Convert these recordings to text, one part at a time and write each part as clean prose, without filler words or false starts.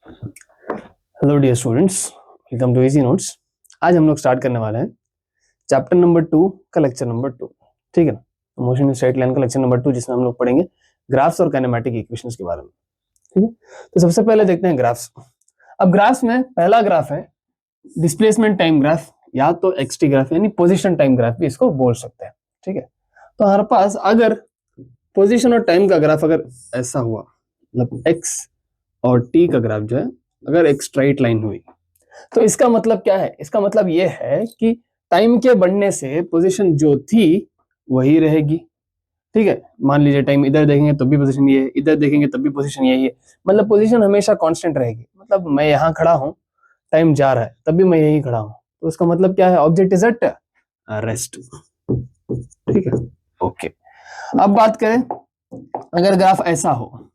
Hello dear students, welcome to easy notes. आज हम लोग स्टार्ट करने वाले हैं चैप्टर नंबर 2 का लेक्चर नंबर 2। ठीक है ना, मोशन इन स्ट्रेट लाइन का लेक्चर नंबर 2, जिसमें हम लोग पढ़ेंगे ग्राफ्स और काइनेमेटिक इक्वेशंस के बारे में। ठीक है, तो सबसे पहले देखते हैं ग्राफ्स। अब ग्राफ्स में पहला ग्राफ है डिस्प्लेसमेंट टाइम ग्राफ, या तो एक्सटी ग्राफ यानी पोजिशन टाइम ग्राफ भी इसको बोल सकते हैं। ठीक है, तो हमारे पास अगर पोजिशन और टाइम का ग्राफ अगर ऐसा हुआ, मतलब एक्स और टी का ग्राफ जो है अगर एक स्ट्राइट लाइन हुई, तो इसका मतलब क्या है? इसका मतलब ये है कि टाइम के बढ़ने से पोजीशन जो थी वही रहेगी। ठीक है, मान लीजिए टाइम इधर देखेंगे तब भी पोजीशन ये है, इधर देखेंगे तब भी पोजीशन यही है, मतलब पोजीशन हमेशा कांस्टेंट रहेगी। मतलब मैं यहाँ खड़ा हूँ, टाइम जा रहा है तब भी मैं यहीं खड़ा हूँ, तो उसका मतलब क्या है? Object is at rest. ठीक है, ओके। अब बात करें अगर ग्राफ ऐसा हो,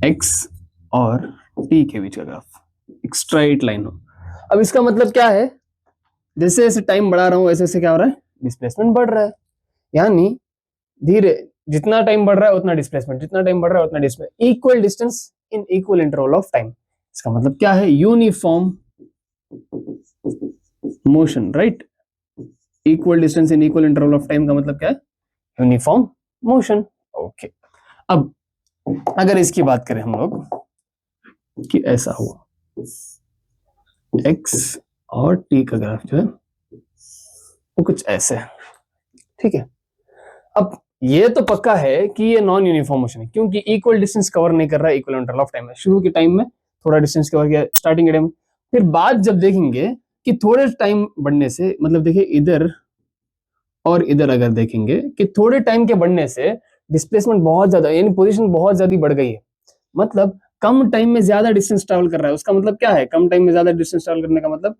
एक्स और टी के बीच का ग्राफ एक स्ट्राइट लाइन हो, अब इसका मतलब क्या है? जैसे जैसे टाइम बढ़ा रहा हूं वैसे वैसे क्या हो रहा है? डिस्प्लेसमेंट बढ़ रहा है। यानी धीरे जितना टाइम बढ़ रहा है उतना डिस्प्लेसमेंट, जितना टाइम बढ़ रहा है उतना displacement, equal distance in equal interval of time. इसका मतलब क्या है? Uniform motion, right? Equal distance in equal interval of time का मतलब क्या है? Uniform motion. ओके, अब अगर इसकी बात करें हम लोग कि ऐसा हुआ, एक्स और टी का ग्राफ जो है वो कुछ ऐसे है। ठीक है, अब ये तो पक्का है कि ये नॉन यूनिफॉर्म मोशन है, क्योंकि इक्वल डिस्टेंस कवर नहीं कर रहा है इक्वल इंटरवल ऑफ टाइम में। शुरू के टाइम में थोड़ा डिस्टेंस कवर किया स्टार्टिंग के टाइम में, फिर बाद जब देखेंगे कि थोड़े टाइम बढ़ने से, मतलब देखिए इधर और इधर अगर देखेंगे कि थोड़े टाइम के बढ़ने से डिस्प्लेसमेंट बहुत ज्यादा, यानी पोजीशन बहुत ज्यादा बढ़ गई है। मतलब कम टाइम में ज्यादा डिस्टेंस ट्रैवल कर रहा है। उसका मतलब क्या है? कम टाइम में ज्यादा डिस्टेंस ट्रैवल करने का मतलब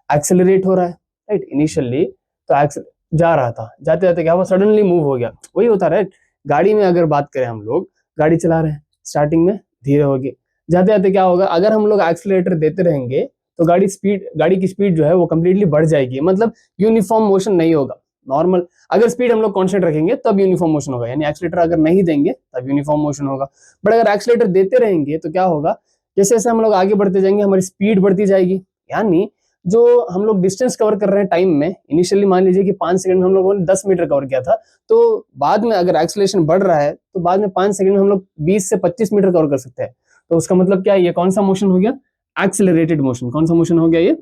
एक्सेलरेट हो रहा है, राइट? इनिशियली तो जा रहा था, जाते जाते क्या हुआ? सडनली मूव हो गया। वही होता है, राइट? गाड़ी में अगर बात करें, हम लोग गाड़ी चला रहे हैं, स्टार्टिंग में धीरे होगी, जाते जाते क्या होगा? अगर हम लोग एक्सेलरेटर देते रहेंगे तो गाड़ी की स्पीड जो है वो कंप्लीटली बढ़ जाएगी। मतलब यूनिफॉर्म मोशन नहीं होगा। नॉर्मल अगर स्पीड हम लोग कांस्टेंट रखेंगे तब यूनिफॉर्म मोशन होगा, यानी एक्सेलरेटर अगर नहीं देंगे तब यूनिफॉर्म मोशन होगा। बट अगर एक्सेलरेटर देते रहेंगे तो क्या होगा? जैसे जैसे हम लोग आगे बढ़ते जाएंगे हमारी स्पीड बढ़ती जाएगी। यानी जो हम लोग डिस्टेंस कवर कर रहे हैं टाइम में, इनिशियली मान लीजिए कि 5 सेकंड में हम लोगों ने 10 मीटर कवर किया था, तो बाद में अगर एक्सेलरेशन बढ़ रहा है तो बाद में 5 सेकंड में हम लोग 20 से 25 मीटर कवर कर सकते हैं। तो उसका मतलब क्या है? ये कौन सा मोशन हो गया? Accelerated motion. कौन सा मोशन हो गया? ये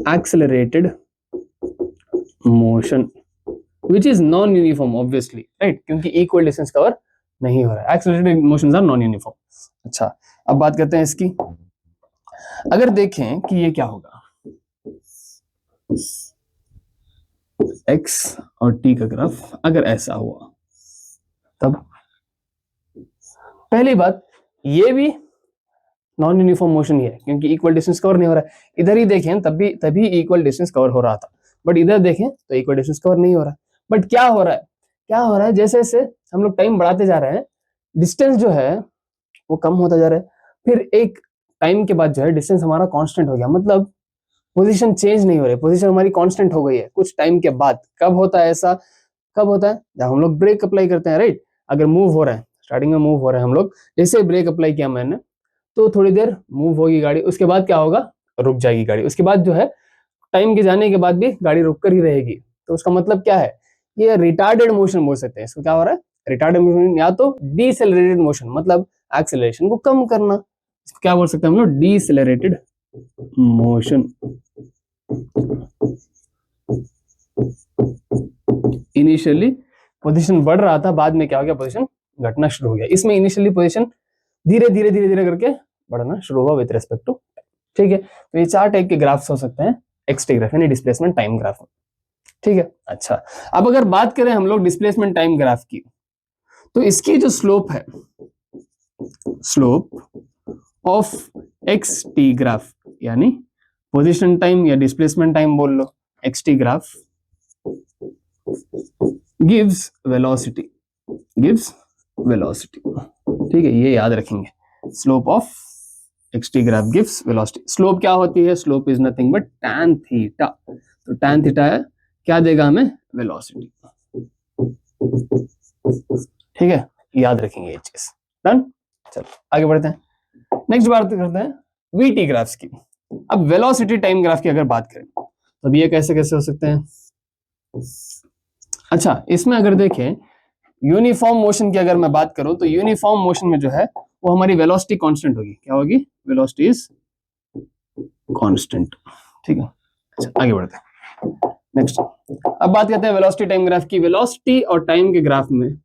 accelerated motion, which is non uniform obviously, right? क्योंकि equal distance cover नहीं हो रहा है। Accelerated motions are non uniform. अच्छा, अब बात करते हैं इसकी। अगर देखें कि ये क्या होगा, एक्स और टी का ग्राफ अगर ऐसा हुआ, तब पहली बात ये भी नॉन यूनिफॉर्म मोशन ही है, क्योंकि इक्वल डिस्टेंस कवर नहीं हो रहा है। इधर ही देखें तभी इक्वल डिस्टेंस कवर हो रहा था, बट इधर देखें तो इक्वल डिस्टेंस कवर नहीं हो रहा है। बट क्या हो रहा है? क्या हो रहा है? जैसे जैसे हम लोग टाइम बढ़ाते जा रहे हैं, डिस्टेंस जो है वो कम होता जा रहा है। फिर एक टाइम के बाद जो है डिस्टेंस हमारा कांस्टेंट हो गया, मतलब पोजीशन चेंज नहीं हो रही, पोजीशन हमारी कांस्टेंट हो गई है कुछ टाइम के बाद। कब होता है ऐसा? कब होता है? जब हम लोग ब्रेक अप्लाई करते हैं, राइट? अगर मूव हो रहा है, स्टार्टिंग में मूव हो रहे हैं हम लोग, जैसे ब्रेक अप्लाई किया मैंने तो थोड़ी देर मूव होगी गाड़ी, उसके बाद क्या होगा? रुक जाएगी गाड़ी। उसके बाद जो है टाइम के जाने के बाद भी गाड़ी रुक कर ही रहेगी। तो उसका मतलब क्या है? ये रिटार्डेड मोशन बोल सकते हैं इसको। क्या हो रहा है? रिटार्डेड मोशन, या तो डीसेलरेटेड मोशन, मतलब एक्सेलरेशन को कम करना। इसको क्या बोल सकते हैं हम लोग? डीसेलरेटेड मोशन। इनिशियली पोजीशन बढ़ रहा था, बाद में क्या हो गया? पोजीशन घटना शुरू हो गया। इसमें इनिशियली पोजीशन धीरे धीरे धीरे धीरे करके बढ़ना शुरू हुआ विद रेस्पेक्ट टू। ठीक है, तो ये 4 टाइप के ग्राफ्स हो सकते हैं एक्सटी ग्राफ यानी डिस्प्लेसमेंट टाइम ग्राफ। ठीक है, अच्छा। अब अगर बात करें हम लोग डिस्प्लेसमेंट टाइम ग्राफ की, तो इसकी जो स्लोप है, slope of X T graph, यानी पोजीशन टाइम या डिस्प्लेसमेंट टाइम बोल लो, X T graph gives velocity, gives velocity. ठीक है, ये याद रखेंगे। Slope of xt graph gives velocity. Slope क्या होती है? Slope is nothing but tan theta. तो tan थीटा क्या देगा हमें? वेलोसिटी। ठीक है, याद रखेंगे ये चीज। डन। चलो आगे बढ़ते हैं, नेक्स्ट बात करते हैं वीटी ग्राफ्स की। अब वेलोसिटी टाइम ग्राफ की अगर बात करें तो अब ये कैसे कैसे हो सकते हैं। अच्छा, इसमें अगर देखें यूनिफॉर्म मोशन की अगर मैं बात करूं तो यूनिफॉर्म मोशन में जो है वो हमारी वेलोसिटी कांस्टेंट होगी। क्या होगी? Velocity is constant. ठीक है, अच्छा आगे बढ़ते हैं नेक्स्ट। अब बात करते हैं वेलोसिटी टाइम ग्राफ की। वेलोसिटी और टाइम के ग्राफ में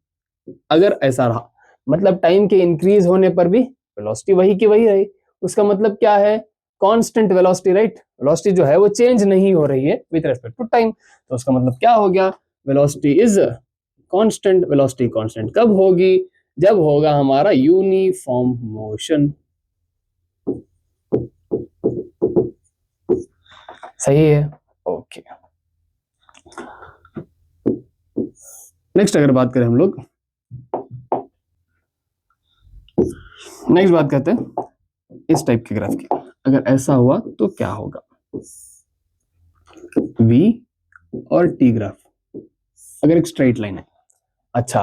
अगर ऐसा रहा, मतलब टाइम के इंक्रीज होने पर भी वेलोसिटी वही की वही रही, उसका मतलब क्या है? Constant velocity, right. वेलोसिटी जो है वो चेंज नहीं हो रही है विद रिस्पेक्ट टू टाइम, तो उसका मतलब क्या हो गया? Velocity is constant. Velocity constant कब होगी? जब होगा हमारा यूनिफॉर्म मोशन। सही है, ओके। नेक्स्ट अगर बात करें हम लोग, नेक्स्ट बात करते हैं इस टाइप के ग्राफ की। अगर ऐसा हुआ तो क्या होगा? V और T ग्राफ अगर एक स्ट्रेट लाइन है। अच्छा,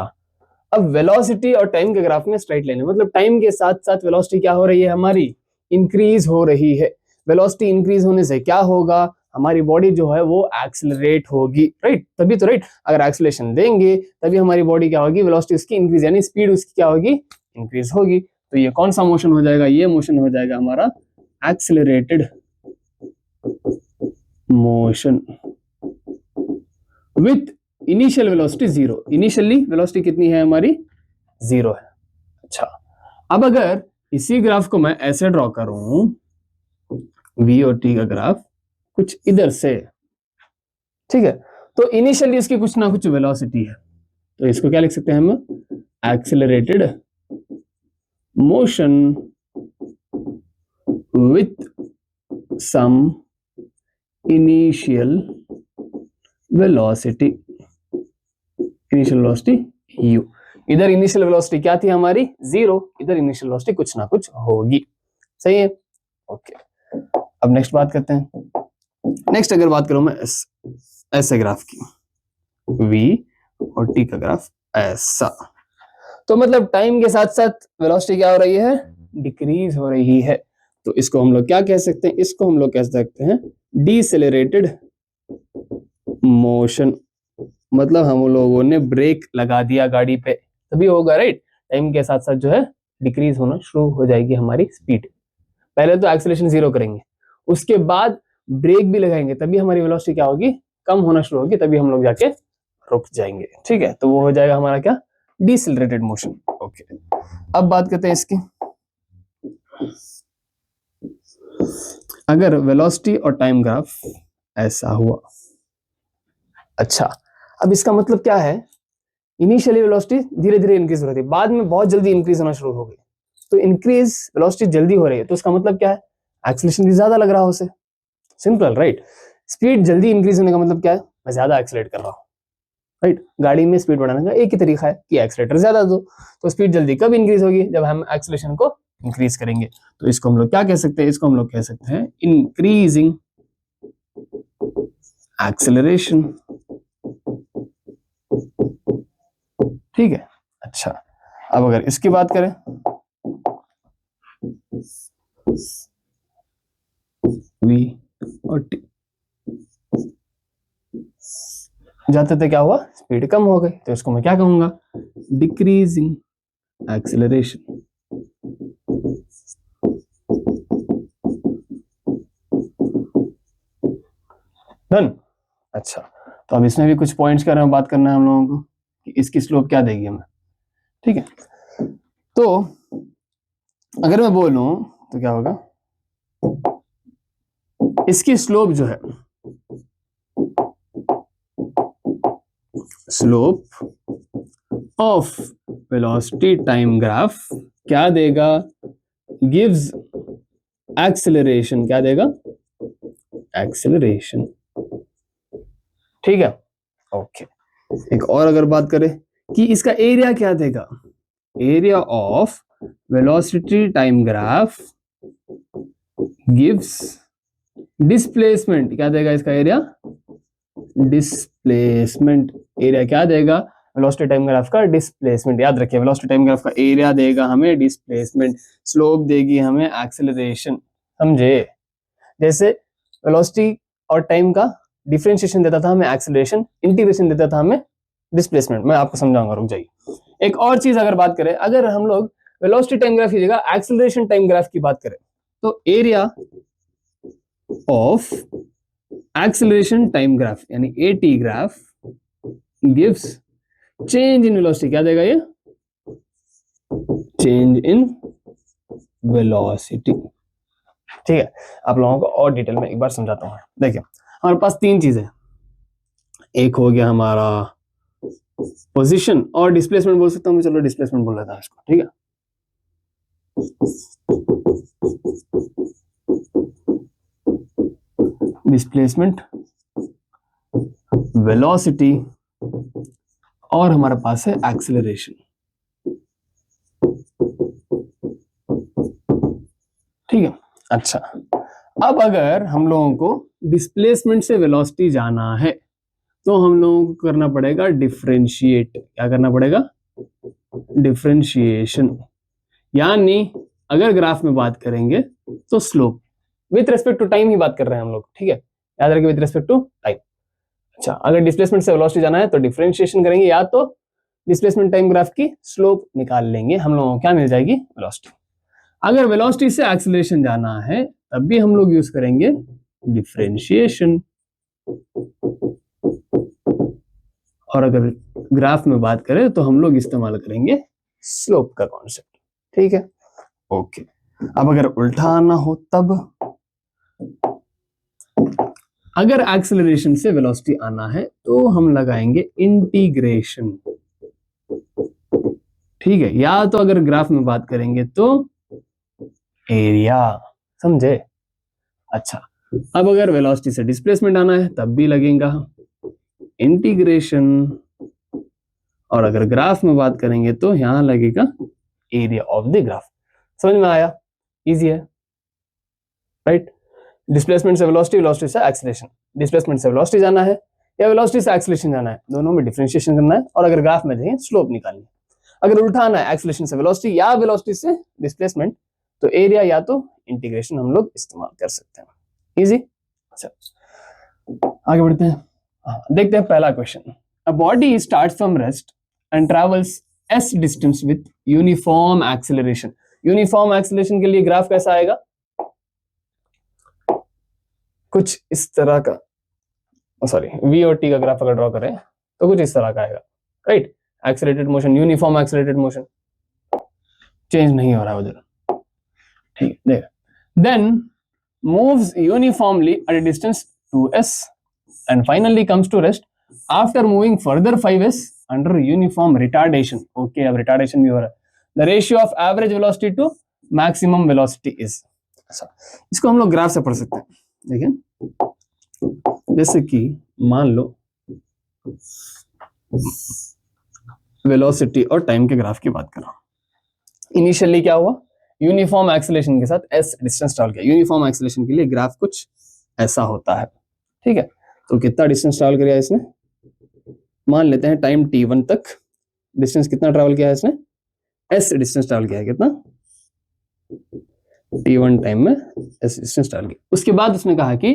अब वेलोसिटी और टाइम के ग्राफ में स्ट्रेट लाइन है, मतलब टाइम के साथ साथ वेलोसिटी क्या हो रही है हमारी? इंक्रीज हो रही है। वेलोसिटी इंक्रीज होने से क्या होगा? हमारी बॉडी जो है वो एक्सेलरेट होगी, राइट। तभी तो, राइट, अगर एक्सेलरेशन देंगे तभी हमारी बॉडी क्या होगी? वेलोसिटी उसकी इंक्रीज, यानी स्पीड उसकी क्या होगी? इंक्रीज होगी। तो ये कौन सा मोशन हो जाएगा? ये मोशन हो जाएगा हमारा accelerated motion with initial velocity zero. Initially velocity कितनी है हमारी? जीरो है। अच्छा, अब अगर इसी ग्राफ को मैं ऐसे ड्रॉ करूं, V और T का ग्राफ कुछ इधर से, ठीक है, तो इनिशियली इसकी कुछ ना कुछ वेलोसिटी है, तो इसको क्या लिख सकते हैं हम? Accelerated motion with some initial velocity. Initial velocity u। इधर इनिशियल वेलोसिटी क्या थी हमारी? जीरो। इधर इनिशियल वेलोसिटी कुछ ना कुछ होगी। सही है, ओके। अब नेक्स्ट बात करते हैं। नेक्स्ट अगर बात करूं मैं ऐसे ग्राफ की, V और T का ग्राफ ऐसा, तो मतलब टाइम के साथ साथ वेलोसिटी क्या हो रही है? डिक्रीज हो रही है। तो इसको हम लोग क्या कह सकते हैं? इसको हम लोग कह सकते हैं डिसेलेरेटेड मोशन। मतलब हम लोगों ने ब्रेक लगा दिया गाड़ी पे, तभी होगा, राइट। टाइम के साथ साथ जो है डिक्रीज होना शुरू हो जाएगी हमारी स्पीड। पहले तो एक्सेलरेशन जीरो करेंगे, उसके बाद ब्रेक भी लगाएंगे, तभी हमारी वेलोसिटी क्या होगी? कम होना शुरू होगी, तभी हम लोग जाके रुक जाएंगे। ठीक है, तो वो हो जाएगा हमारा क्या? डिसेलरेटेड मोशन। ओके, अब बात करते हैं इसकी। अगर वेलोसिटी और टाइम ग्राफ ऐसा हुआ, अच्छा, अब इसका मतलब क्या है? इनिशियली वेलोसिटी धीरे धीरे इंक्रीज हो रही थी, बाद में बहुत जल्दी इंक्रीज होना शुरू हो गई। तो इंक्रीज वेलोसिटी जल्दी हो रही है, तो इसका मतलब क्या है? एक्सेलरेशन भी ज्यादा लग रहा है उसे। Simple, right. स्पीड जल्दी इंक्रीज होने का मतलब क्या है? मैं ज्यादा एक्सेलरेट कर रहा हूँ, राइट। गाड़ी में स्पीड बढ़ाने का एक ही तरीका है कि एक्सेलरेटर ज्यादा दो। तो स्पीड जल्दी कब इंक्रीज होगी? जब हम एक्सेलरेशन को इंक्रीज करेंगे। तो इसको हम लोग क्या कह सकते हैं? इसको हम लोग कह सकते हैं इंक्रीजिंग एक्सेलरेशन। ठीक है, अच्छा, अब अगर इसकी बात करें, V और T जाते थे, क्या हुआ? स्पीड कम हो गई, तो इसको मैं क्या कहूंगा? Decreasing acceleration. डन। अच्छा, तो अब इसमें भी कुछ पॉइंट्स के बारे में बात करना है हम लोगों को कि इसकी स्लोप क्या देगी हमें। ठीक है, तो अगर मैं बोलूं तो क्या होगा? इसकी स्लोप जो है, slope of velocity time graph क्या देगा? Gives acceleration. क्या देगा? एक्सेलरेशन। ठीक है, ओके। एक और अगर बात करें कि इसका एरिया क्या देगा? Area of velocity time graph gives displacement. क्या देगा इसका एरिया? डिस्प्लेसमेंट। एरिया क्या देगा? वेलोसिटी टाइम ग्राफ का डिस्प्लेसमेंट। याद रखिए वेलोसिटी टाइम ग्राफ का एरिया देगा हमें डिस्प्लेसमेंट, स्लोप देगी हमें एक्सेलरेशन। समझे? जैसे वेलोसिटी और टाइम का डिफरेंशिएशन देता था हमें एक्सेलरेशन, इंटीग्रेशन देता था हमें डिस्प्लेसमेंट। मैं आपको समझाऊंगा, रुक जाइए। एक और चीज अगर बात करें, अगर हम लोग वेलोसिटी टाइम ग्राफ की जगह एक्सेलरेशन टाइम ग्राफ की बात करें तो area of acceleration time graph यानी AT graph gives change in velocity. क्या देगा ये? Change in velocity. ठीक है, आप लोगों को और डिटेल में एक बार समझाता हूं। देखिए हमारे पास तीन चीजें, एक हो गया हमारा पोजीशन और डिस्प्लेसमेंट बोल सकता हूं मैं, चलो डिस्प्लेसमेंट बोल लेता हूं इसको। ठीक है, डिस्प्लेसमेंट, वेलोसिटी और हमारे पास है एक्सेलरेशन। ठीक है, अच्छा अब अगर हम लोगों को डिस्प्लेसमेंट से वेलोसिटी जाना है तो हम लोगों को करना पड़ेगा डिफरेंशिएट। क्या करना पड़ेगा? डिफरेंशिएशन। यानी अगर ग्राफ में बात करेंगे तो slope with respect to time ही बात कर रहे हैं हम लोग। ठीक है, याद रखिए विथ रेस्पेक्ट टू टाइम। अच्छा, अगर डिस्प्लेसमेंट से वेलोसिटी जाना है तो डिफरेंशिएशन करेंगे, या तो डिस्प्लेसमेंट टाइम ग्राफ की स्लोप निकाल लेंगे, हम लोगों को क्या मिल जाएगी? वेलोसिटी। अगर वेलोसिटी से एक्सेलरेशन जाना है तब भी हम लोग यूज करेंगे डिफरेंशिएशन। और अगर ग्राफ में बात करें तो हम लोग इस्तेमाल करेंगे स्लोप का कॉन्सेप्ट। ठीक है, ओके। अब अगर उल्टा आना हो तब, अगर एक्सेलरेशन से वेलोसिटी आना है तो हम लगाएंगे इंटीग्रेशन। ठीक है, या तो अगर ग्राफ में बात करेंगे तो एरिया। समझे? अच्छा, अब अगर वेलोसिटी से डिस्प्लेसमेंट आना है तब भी लगेगा इंटीग्रेशन, और अगर ग्राफ में बात करेंगे तो यहां लगेगा एरिया ऑफ द ग्राफ। समझ में आया? इजी है, राइट? डिस्प्लेसमेंट से वेलोसिटी, वेलोसिटी से एक्सेलरेशन। डिस्प्लेसमेंट से वेलोसिटी जाना है या वेलोसिटी से एक्सेलरेशन जाना है, दोनों में डिफरेंशिएशन करना है, और अगर ग्राफ में देखें स्लोप निकालनी है। अगर उल्टाना है एक्सेलरेशन से वेलोसिटी या वेलोसिटी से डिस्प्लेसमेंट तो एरिया या तो इंटीग्रेशन हम लोग इस्तेमाल कर सकते हैं। इजी। अच्छा, आगे बढ़ते हैं। देखते हैं पहला question. A body starts from rest and travels s distance with uniform acceleration. Uniform acceleration के लिए ग्राफ कैसा आएगा? कुछ इस तरह का, सॉरी v और t का ग्राफ अगर ड्रॉ करें तो कुछ इस तरह का आएगा, right? Accelerated motion, uniform accelerated motion, change नहीं हो रहा है उधर। ठीक, देख, then moves uniformly at a distance 2s and finally comes to rest after moving further 5s under uniform retardation. Okay, अब retardation भी हो रहा है. The ratio of average velocity to maximum velocity is. अच्छा, इसको हम लोग ग्राफ से पढ़ सकते हैं। देखिए, जैसे कि मान लो वेलोसिटी और टाइम के ग्राफ की बात करो। इनिशियली क्या हुआ? यूनिफॉर्म एक्सेलरेशन के साथ s डिस्टेंस ट्रैवल किया। यूनिफॉर्म एक्सेलरेशन के लिए ग्राफ कुछ ऐसा होता है। ठीक है, तो कितना डिस्टेंस ट्रैवल किया इसने? मान लेते हैं टाइम t1 तक डिस्टेंस कितना ट्रैवल किया है इसने? s डिस्टेंस ट्रैवल किया है। कितना? t1 टाइम में s डिस्टेंस ट्रैवल किया। उसके बाद उसने कहा कि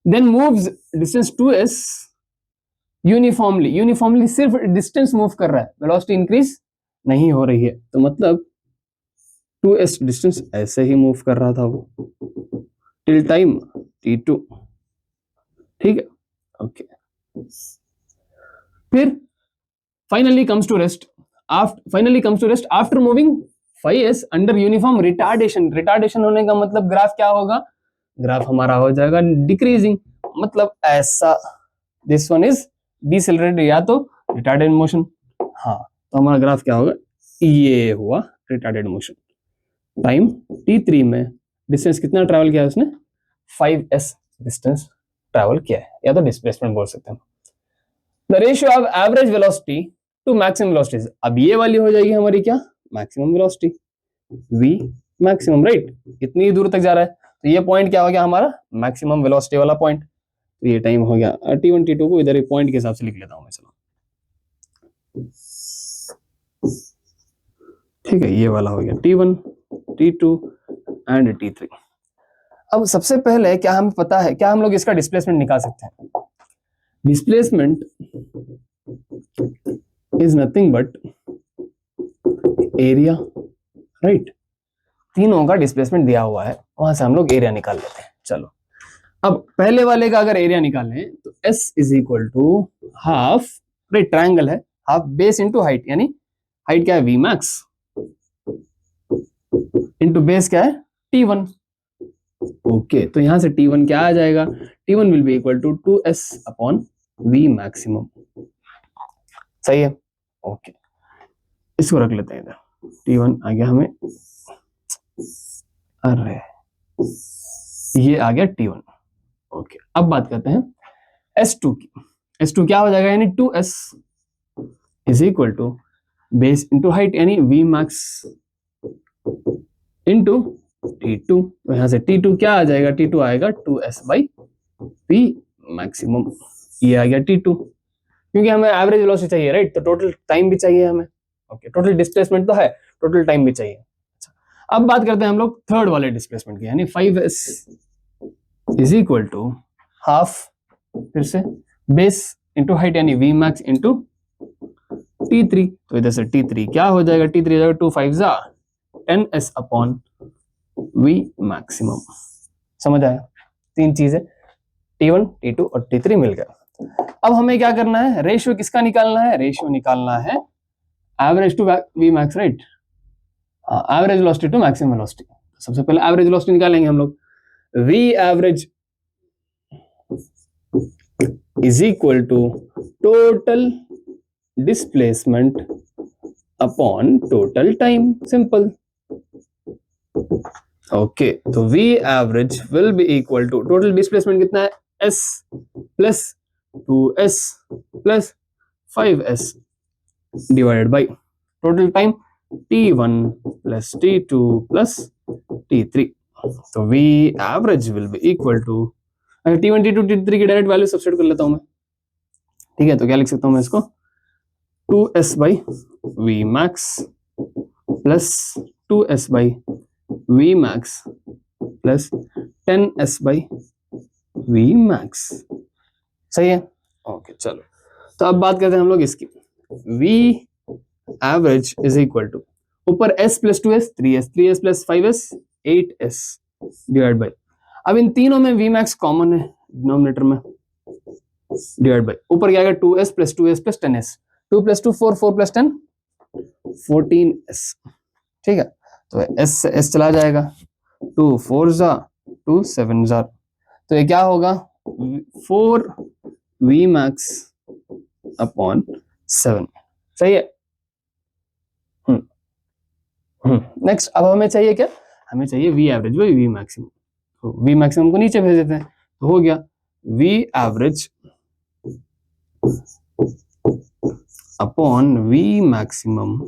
then moves distance 2s uniformly. Uniformly सिर्फ डिस्टेंस मूव कर रहा है, वेलोसिटी इंक्रीज नहीं हो रही है, तो मतलब 2s डिस्टेंस ऐसे ही मूव कर रहा था वो टिल टाइम t2। ठीक है, ओके। फिर finally comes to rest after moving 5s under uniform retardation. Retardation होने का मतलब ग्राफ क्या होगा? ग्राफ हमारा हो जाएगा डिक्रीजिंग, मतलब ऐसा। दिस वन इज डिसेलरेटेड या तो रिटार्डेड मोशन। हाँ, तो हमारा ग्राफ क्या होगा? ये हुआ रिटार्डेड मोशन। टाइम t3 में डिस्टेंस कितना ट्रैवल किया है उसने? 5s डिस्टेंस ट्रैवल किया है, या तो डिस्प्लेसमेंट बोल सकते हैं। The ratio of average velocity to maximum velocity, अब ये वाली हो जाएगी हमारी क्या? Maximum velocity, v maximum, right? इतनी दूर तक जा रहा है तो ये पॉइंट क्या हो गया हमारा? मैक्सिमम वेलोसिटी वाला पॉइंट। तो ये टाइम हो गया t1 t2 को इधर पॉइंट के हिसाब से लिख लेता हूं मैं। चलो, ठीक है, ये वाला हो गया T1, T2 एंड T3। अब सबसे पहले क्या हमें पता है, क्या हम लोग इसका डिस्प्लेसमेंट निकाल सकते हैं? Displacement is nothing but area, right. तीनों का डिस्प्लेसमेंट दिया हुआ है, वहां से हम लोग एरिया निकाल लेते हैं। चलो, अब पहले वाले का अगर एरिया निकालें तो S is equal to half, right, triangle है, हाफ बेस इंटू हाइट, यानी हाइट क्या है V मैक्स इंटू बेस क्या है T1। ओके, तो यहां से T1 क्या आ जाएगा? T1 will be equal to 2S upon V maximum. सही है, ओके, इसको रख लेते हैं इधर। T1 आ गया हमें, अरे ये आ गया T1। ओके, अब बात करते हैं S2 की। S2 क्या हो जाएगा? यानी 2S is equal to base into height, यानी V मैक्स इंटू T2। तो यहां से T2 क्या आ जाएगा? T2 आएगा 2S बाई V मैक्सिमम। ये आ गया T2, क्योंकि हमें एवरेज वेलोसिटी चाहिए, राइट, तो टोटल टाइम भी चाहिए हमें। ओके, टोटल डिस्प्लेसमेंट तो है, टोटल टाइम भी चाहिए। अच्छा, अब बात करते हैं हम लोग थर्ड वाले डिस्प्लेसमेंट की, यानी 5S is equal to half, फिर से बेस इंटू हाइट, यानी V मैक्स इंटू T3। तो इधर से T3 क्या हो जाएगा? T3 हो जाएगा 2 5 जा 10S अपॉन V मैक्सिमम। समझ आया? तीन चीजें, T1, T2 और T3 मिल गया। अब हमें क्या करना है? रेशियो किसका निकालना है? रेशियो निकालना है average to V max, right, average velocity to maximum velocity. सबसे पहले एवरेज वेलोसिटी निकालेंगे हम लोग। V average is equal to total displacement upon total time, simple. Okay, तो V average will be equal to total displacement कितना है? S plus 2S plus 5S divided by total time T1 plus T2 plus T3। तो V average will be equal to, T1 T2 T3 की direct value substitute कर लेता हूं मैं। ठीक है, तो क्या लिख सकता हूं मैं इसको? 2S by V max plus 2S by V max plus 10S by V max. सही है, ओके, चलो, तो अब बात करते हैं हम लोग इसकी। V average is equal to ऊपर S plus 2S 3S plus 5S 8S divide by, अब इन तीनों में V मैक्स कॉमन है डिनोमिनेटर में, डिवाइड बाई ऊपर क्या आएगा? 2S plus 2S plus 10S, 2 plus 2 4, 4 plus 10 14S। ठीक है, तो S से S चला जाएगा, 2 4 जा 2 7 जा, तो ये क्या होगा? 4 V मैक्स अपॉन 7। सही है। नेक्स्ट, अब हमें चाहिए क्या? हमें चाहिए V average by V maximum. तो V मैक्सिमम को नीचे भेज देते हैं, तो हो गया V average upon V maximum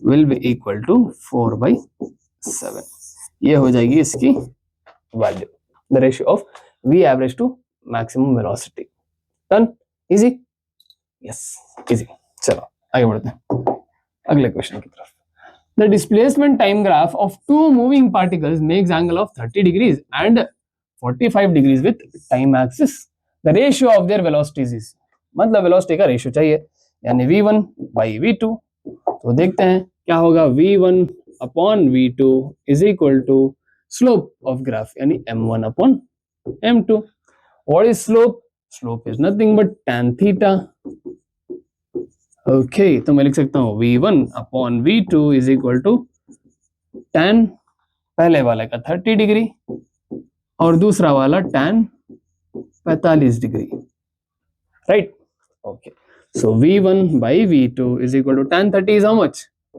will be equal to 4/7। ये हो जाएगी इसकी value, the ratio of V average to maximum velocity. Done, easy, yes easy. चलो आगे बढ़ते हैं अगले क्वेश्चन की तरफ। The displacement time graph of two moving particles makes angle of 30 degrees and 45 degrees with time axis. The ratio of their velocities is, मतलब velocity का ratio चाहिए, यानी V1 by V2। तो देखते हैं क्या होगा। V1 upon V2 is equal to slope of graph, यानी M1 upon M2। What is slope? Slope is nothing but tan theta. Okay, तो मैं लिख सकता हूं V1 upon V2 is equal to tan पहले वाले का 30 डिग्री और दूसरा वाला tan 45 degree, right. Okay, so V1 by V2 is equal to tan 30 is how much?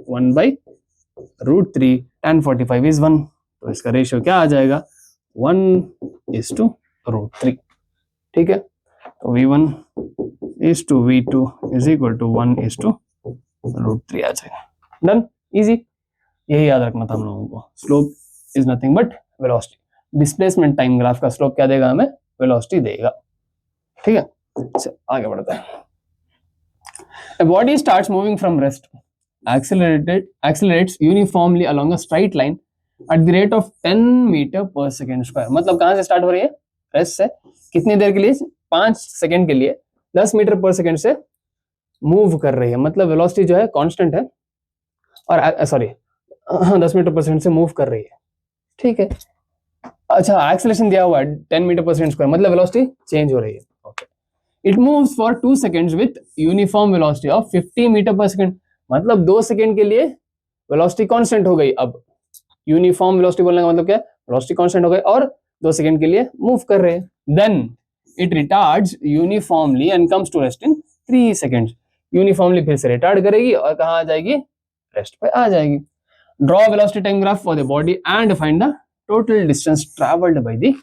1/√3, tan 45 is 1। तो इसका रेशियो क्या आ जाएगा? 1:√3। ठीक है, तो V1 is to V2 is equal to 1:√3 आ जाएगा। Done, easy. यही याद रखना था हम लोगों को। Slope is nothing but velocity. Displacement time graph का स्लोप क्या देगा हमें? वेलोसिटी देगा। ठीक है, आगे बढ़ते हैं। A body starts moving from rest, accelerates uniformly along a straight line at the rate of 10 metre per second square. मतलब कहाँ से स्टार्ट हो रही है? रेस्ट से। कितनी देर के लिए? 5 सेकेंड के लिए 10 मीटर पर सेकेंड से मूव कर रही है। मतलब वेलोसिटी जो है कांस्टेंट है, और सॉरी 10 मीटर पर सेकेंड से मूव कर रही है। ठीक है, अच्छा एक्सेलरेशन दिया हुआ है 10 मीटर पर सेकेंड स्क्वायर, मतलब वेलोसिटी चेंज हो रही है। Okay, it moves for 2 seconds with uniform velocity of 50 metre per second. मतलब 2 सेकेंड के लिए वेलोसिटी कांस्टेंट हो गई। अब यूनिफॉर्म वेलोसिटी बोलने का मतलब क्या है? वेलोसिटी कांस्टेंट हो गई और 2 सेकेंड के लिए मूव कर रहे हैं। Then it retards uniformly and comes to rest in 3 seconds. Uniformly फिर से रिटार्ड करेगी और कहाँ आ जाएगी? रेस्ट पे आ जाएगी। Draw velocity time graph for the body and find the total distance travelled by the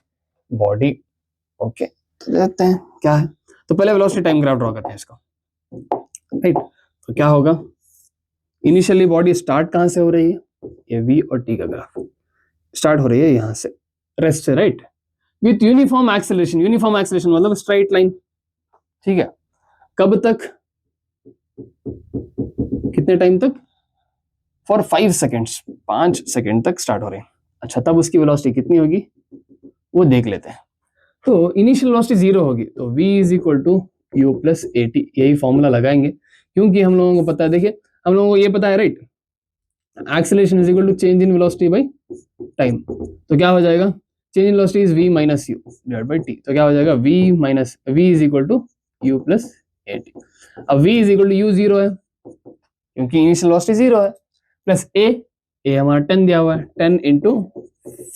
body. Okay, तो देखते हैं क्या है। तो पहले वेलोसिटी टाइम ग्राफ ड्रॉ करते हैं इसको। राइट, तो क्या होगा? इनिशियली बॉडी स्टार्ट कहां से हो रही है? ये v और t का ग्राफ स्टार्ट हो रही है यहां से, रेस्ट से, right, with uniform acceleration. Uniform acceleration मतलब स्ट्राइट लाइन। ठीक है, कब तक? कितने टाइम तक? फॉर 5 सेकेंड्स, 5 सेकेंड तक स्टार्ट हो रही है। अच्छा, तब उसकी वेलोसिटी कितनी होगी वो देख लेते हैं। तो इनिशियल वेलोसिटी 0 होगी, तो v is equal to u plus at, यही फॉर्मूला लगाएंगे क्योंकि हम लोगों को पता है। देखिए, हम लोगों को ये पता है, right, acceleration is equal to change in velocity by time. तो क्या हो जाएगा? Change in velocity is v minus u divide by t। तो क्या हो जाएगा? v is equal to u plus at। अब v is equal to u 0 है क्योंकि इनिशियल वेलोसिटी 0 है, प्लस a हमारा 10 दिया हुआ है, 10 इंटू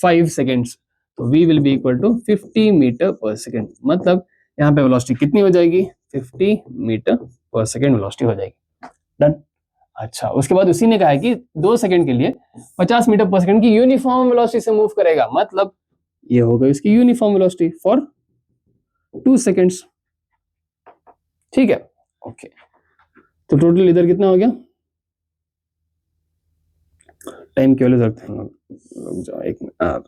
5 सेकेंड्स, तो v will be equal to 50 metre per second. मतलब यहाँ पे वेलोसिटी कितनी हो जाएगी? 50 मीटर पर सेकेंड वेलोसिटी हो जाएगी। डन। अच्छा, उसके बाद उसी ने कहा है कि 2 सेकंड के लिए 50 मीटर पर सेकंड की यूनिफॉर्म वेलोसिटी से मूव करेगा। मतलब ये होगा इसकी यूनिफॉर्म वेलोसिटी फॉर 2 सेकंड्स। ठीक है, ओके, तो टोटल इधर कितना हो गया? टाइम की वैल्यू रखते हैं हम लोग, रुक जाओ एक मिनट।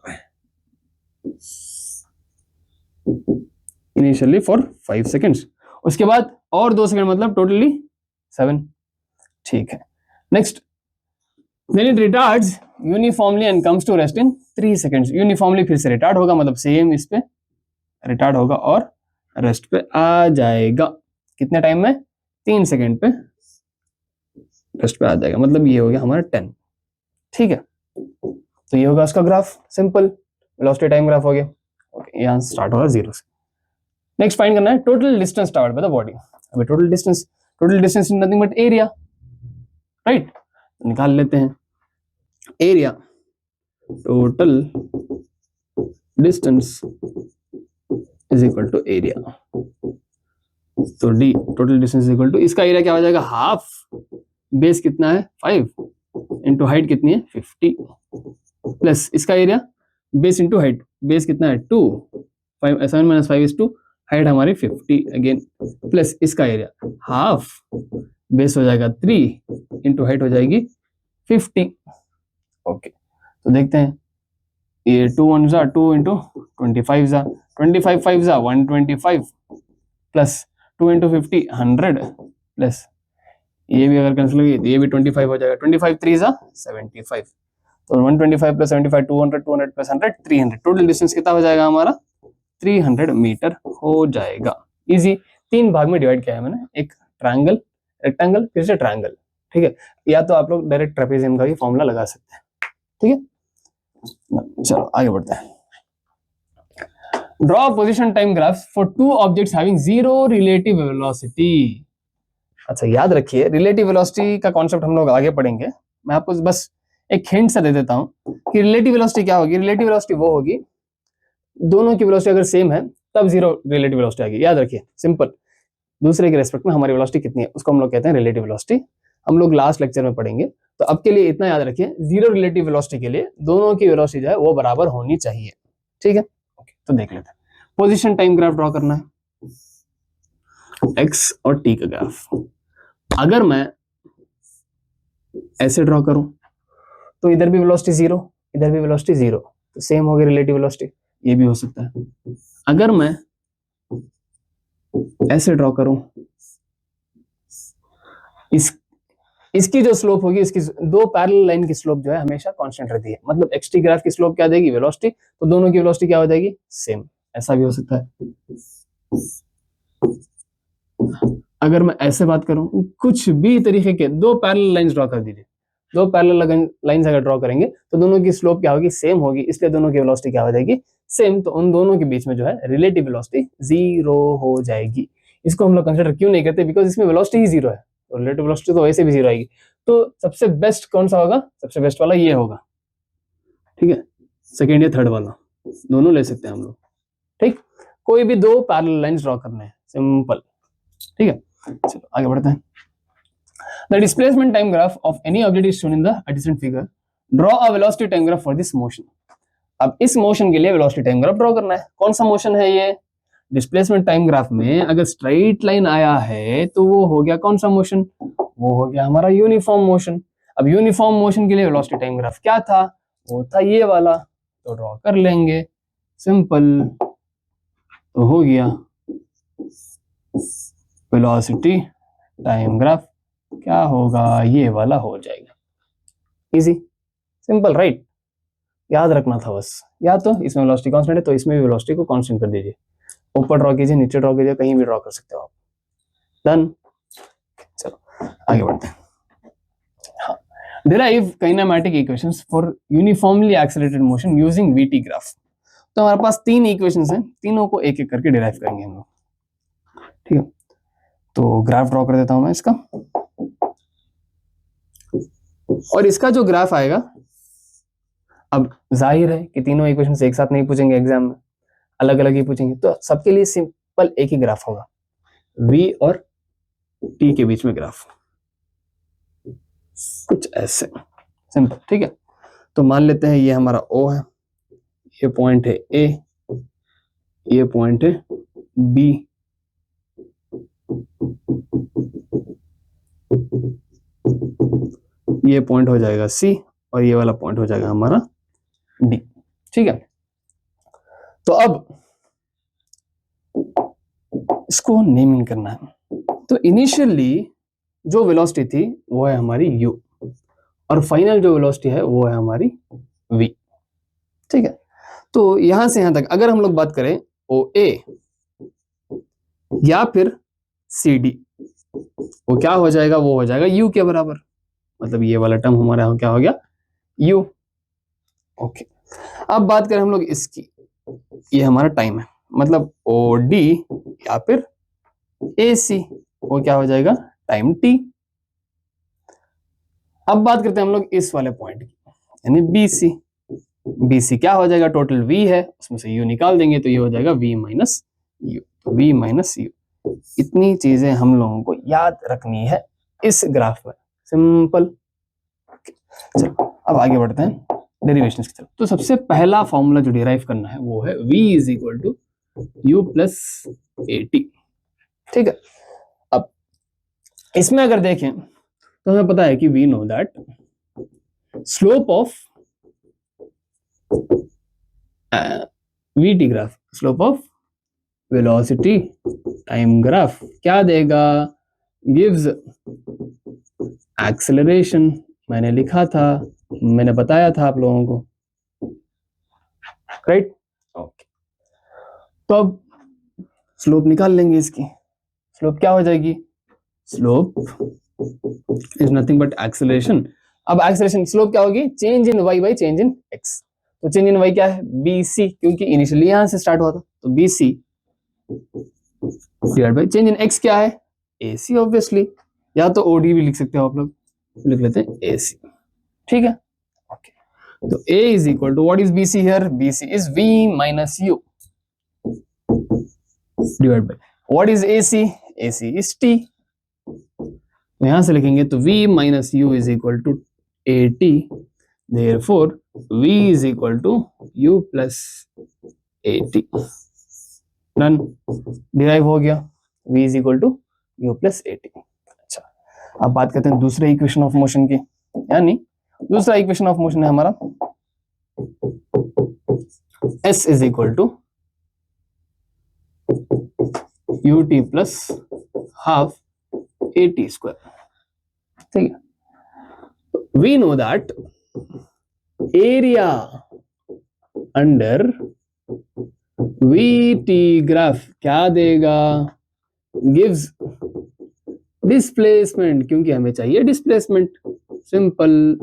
इनिशियली फॉर 5 सेकंड्स, उसके बाद और 2 सेकंड, मतलब टोटली 7। ठीक है, next, then it retards uniformly and comes to rest in 3 seconds। Uniformly फिर से रिटार्ड होगा, मतलब सेम इस पे रिटार्ड होगा और रेस्ट पे आ जाएगा। कितने टाइम में? 3 सेकंड पे रेस्ट पे आ जाएगा। मतलब ये हो गया हमारा 10। ठीक है, तो ये होगा उसका graph, simple velocity time graph हो गया। ओके, यहाँ स्टार्ट होगा 0 से। नेक्स्ट फाइंड करना है total distance travelled by the body. अभी total distance is nothing but area, right, निकाल लेते हैं area. Total distance is equal to area, तो the total distance is equal to, इसका एरिया क्या हो जाएगा? हाफ, बेस कितना है? 5 इंटू हाइट कितनी है? 50, प्लस इसका area base into height, base कितना है? 2, 7 माइनस 5 इज 2, हाइट हमारी 50 अगेन, प्लस इसका एरिया हाफ, बेस हो जाएगा 3 इंटू हाइट हो जाएगी 50। ओके, तो देखते हैं, ये 2 1 जा 2 इंटू 25 जा 25 5 जा 125, प्लस 2 इंटू 50 100, प्लस ये भी अगर कैंसिल होगी ये भी 25 हो जाएगा, 25 3 जा 75, तो 125 प्लस 75 200, 200 प्लस 100 300। टोटल डिस्टेंस कितना हो जाएगा हमारा? 300 मीटर हो जाएगा। इजी, 3 भाग में डिवाइड किया है मैंने, एक ट्रायंगल, रेक्टेंगल, फिर से ट्रायंगल। ठीक है, या तो आप लोग डायरेक्ट ट्रेपेजियम का भी फॉर्मूला लगा सकते हैं। ठीक है, चलो आगे बढ़ते हैं। Draw position time graphs for 2 objects having 0 relative velocity. अच्छा, याद रखिए रिलेटिव वेलोसिटी का कॉन्सेप्ट हम लोग आगे पढ़ेंगे। मैं आपको बस एक हिंट सा दे देता हूं कि रिलेटिव वेलोसिटी क्या होगी। रिलेटिव वेलोसिटी वो होगी, दोनों की वेलोसिटी अगर सेम है तब 0 रिलेटिव वेलोसिटी आएगी। याद रखिए, सिंपल, दूसरे के रेस्पेक्ट में हमारी वेलोसिटी कितनी है उसको हम लोग कहते हैं रिलेटिव वेलोसिटी। हम लोग लास्ट लेक्चर में पढ़ेंगे, तो अब के लिए इतना याद रखिए, 0 रिलेटिव वेलोसिटी के लिए दोनों की वेलोसिटी जो है वो बराबर होनी चाहिए। ठीक है, ओके, तो देख लेते हैं। पोजीशन टाइम ग्राफ ड्रॉ करना है, एक्स और टी का ग्राफ। अगर मैं ऐसे ड्रॉ करूं तो इधर भी वेलोसिटी 0, इधर भी वेलोसिटी 0, तो सेम हो गई रिलेटिव वेलोसिटी। ये भी हो सकता है। अगर मैं ऐसे ड्रॉ करूं, इस इसकी जो स्लोप होगी, इसकी दो पैरेलल लाइन की स्लोप जो है हमेशा कांस्टेंट रहती है, मतलब एक्सटी ग्राफ की स्लोप क्या देगी, वेलोसिटी, तो दोनों की वेलोसिटी क्या हो जाएगी, सेम। ऐसा भी हो सकता है। अगर मैं ऐसे बात करूं, कुछ भी तरीके के दो पैरेलल लाइंस ड्रॉ कर दीजिए, दो पैरेलल लाइंस अगर ड्रॉ करेंगे तो दोनों की स्लोप क्या होगी, सेम होगी, इसलिए दोनों की वेलोसिटी क्या हो जाएगी, सेम। तो उन दोनों के बीच में जो है रिलेटिव वेलोसिटी जीरो हो जाएगी। इसको हम लोग कंसीडर क्यों नहीं करते, बिकॉज इसमें वेलोसिटी ही जीरो है, तो रिलेटिव वेलोसिटी तो वैसे भी जीरो आएगी। तो सबसे बेस्ट कौन सा होगा, सबसे बेस्ट वाला ये होगा, ठीक है, सेकेंड या थर्ड वाला, दोनों ले सकते हैं हम लोग, ठीक। कोई भी दो पैरेलल लाइंस ड्रॉ करने हैं, सिंपल, ठीक है। चलो आगे बढ़ते हैं। The displacement time graph of any object is shown in the adjacent figure. Draw a velocity time graph for this motion. अब इस मोशन के लिए वेलोसिटी टाइम ग्राफ ड्रॉ करना है। कौन सा मोशन है ये, डिस्प्लेसमेंट टाइम ग्राफ में अगर स्ट्रेट लाइन आया है तो वो हो गया कौन सा मोशन, वो हो गया हमारा यूनिफॉर्म मोशन। अब यूनिफॉर्म मोशन के लिए वेलोसिटी टाइम ग्राफ क्या था, वो था ये वाला, तो ड्रॉ कर लेंगे, सिंपल। तो हो गया वेलोसिटी टाइम ग्राफ क्या होगा, ये वाला हो जाएगा, इजी, सिंपल, राइट। याद रखना था बस, या तो इसमें वेलोसिटी कांस्टेंट है तो इसमें भी वेलोसिटी को कांस्टेंट कर दीजिए, ऊपर ड्रॉ कीजिए, नीचे ड्रॉ कीजिए, कहीं भी ड्रॉ कर सकते हो आप, डन। चलो आगे बढ़ते हैं। हाँ, derive kinematic equations for uniformly accelerated motion using VT graph. तो हमारे पास तीन इक्वेशंस हैं, तीनों को एक एक करके डिराइव करेंगे हम लोग, ठीक है। तो ग्राफ ड्रॉ कर देता हूं मैं इसका, और इसका जो ग्राफ आएगा, अब जाहिर है कि तीनों इक्वेशंस एक साथ नहीं पूछेंगे एग्जाम में, अलग अलग ही पूछेंगे, तो सबके लिए सिंपल एक ही ग्राफ होगा, v और t के बीच में ग्राफ, कुछ ऐसे, सिंपल, ठीक है। तो मान लेते हैं ये हमारा O है, ये पॉइंट है A, ये पॉइंट है B, ये पॉइंट हो जाएगा C, और ये वाला पॉइंट हो जाएगा हमारा D, ठीक है। तो अब इसको नेमिंग करना है। तो इनिशियली जो वेलोसिटी थी वो है हमारी u, और फाइनल जो वेलोसिटी है वो है हमारी v, ठीक है। तो यहां से यहां तक अगर हम लोग बात करें OA या फिर CD, वो क्या हो जाएगा, वो हो जाएगा u के बराबर, मतलब ये वाला टर्म हमारा क्या हो गया, u, ओके। अब बात करें हम लोग इसकी, ये हमारा टाइम है, मतलब OD या फिर AC, वो क्या हो जाएगा, टाइम t। अब बात करते हैं हम लोग इस वाले पॉइंट की, यानी BC। BC क्या हो जाएगा, टोटल V है, उसमें से U निकाल देंगे तो ये हो जाएगा V माइनस U, तो V माइनस U। इतनी चीजें हम लोगों को याद रखनी है इस ग्राफ में, सिंपल। चलो अब आगे बढ़ते हैं डेरिवेशंस की तरफ। तो सबसे पहला फॉर्मूला जो डिराइव करना है वो है V is equal to U plus AT, ठीक है। अब इसमें अगर देखें तो हमें पता है कि we know that slope of VT graph, slope of velocity time graph क्या देगा, गिव्स एक्सेलरेशन, मैंने लिखा था, मैंने बताया था आप लोगों को, राइट, ओके। तो अब स्लोप निकाल लेंगे इसकी, स्लोप क्या हो जाएगी, slope is nothing but acceleration. अब एक्सेलरेशन स्लोप क्या होगी, change in y by change in x। तो चेंज इन y क्या है, BC, क्योंकि इनिशियली यहां से स्टार्ट हुआ था, तो BC divide by change in x क्या है, AC ऑब्वियसली, या तो OD भी लिख सकते हो आप लोग, लिख लेते हैं AC, ठीक है, ओके। तो A is equal to what is BC here, BC is V minus U divide by what is AC, AC is T। तो यहां से लिखेंगे तो V minus U is equal to AT, therefore V is equal to U plus AT, done, derive हो गया, V is equal to U plus AT। अच्छा, अब बात करते हैं दूसरे इक्वेशन ऑफ मोशन की, यानी दूसरा इक्वेशन ऑफ मोशन है हमारा S is equal to UT plus half AT square, ठीक है, we know that area under V T graph क्या देगा, गिव्स डिस्प्लेसमेंट, क्योंकि हमें चाहिए डिस्प्लेसमेंट, सिंपल,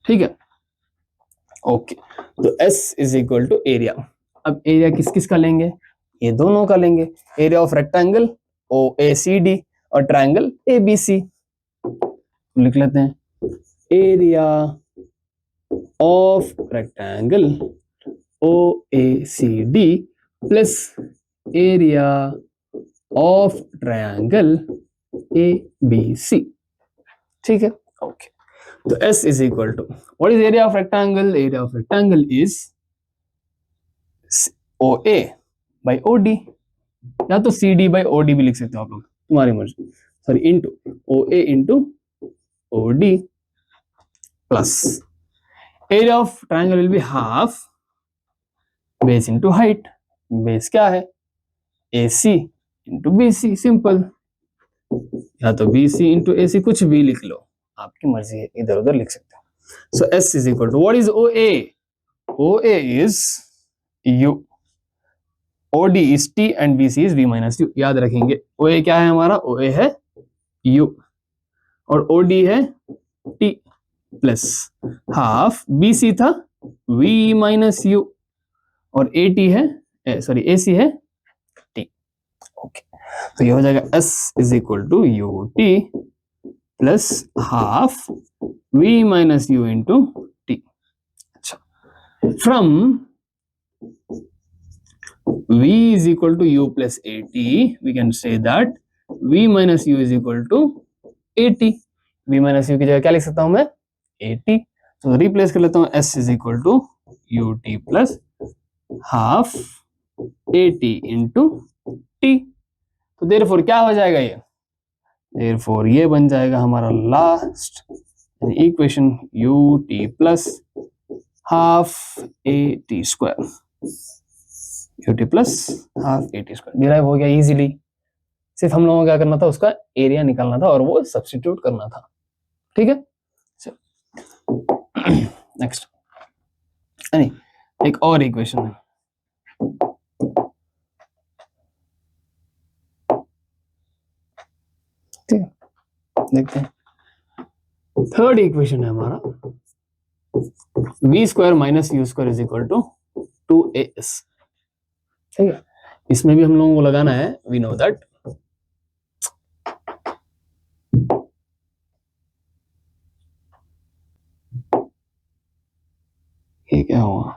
ठीक है। ओके, तो S is equal to area. अब एरिया किस किस का लेंगे, ये दोनों का लेंगे, एरिया ऑफ रेक्टेंगल OACD और ट्रायंगल ABC। लिख लेते हैं area of rectangle OACD plus area of triangle ABC, ठीक है। ओके, तो S is equal to what is area of rectangle? Area of rectangle is OA by OD, या तो CD by OD भी लिख सकते हो आप लोग, तुम्हारी मर्जी, sorry into OA into OD plus area of triangle will be half base into height, base क्या है AC इंटू BC, सिंपल, या तो BC इंटू AC, कुछ भी लिख लो, आपकी मर्जी है, इधर उधर लिख सकते हो। So S is equal to what is OA? OA is U, OD is T and BC is V minus U। याद रखेंगे OA क्या है हमारा, OA है U और OD है T प्लस हाफ, BC था V minus U और AT है सॉरी AC है T। ओके, तो ये हो जाएगा S is equal to UT plus half V minus U into T। अच्छा, from V is equal to U plus AT, we can say that V minus U is equal to AT। V minus U की जगह क्या लिख सकता हूं मैं, AT, तो replace कर लेता हूं S is equal to UT plus half AT into T। तो therefore क्या हो जाएगा ये, therefore ये बन जाएगा हमारा last equation UT plus half AT square, UT plus half AT square derive हो गया इजीली। सिर्फ हम लोगों को क्या करना था, उसका एरिया निकालना था और वो सब्स्टिट्यूट करना था, ठीक है। नेक्स्ट, नहीं एक और इक्वेशन है, ठीक है, देखते हैं। थर्ड इक्वेशन है हमारा V square minus U square is equal to 2AS, ठीक है। इसमें भी हम लोगों को लगाना है, वी नो दैट ये क्या हुआ,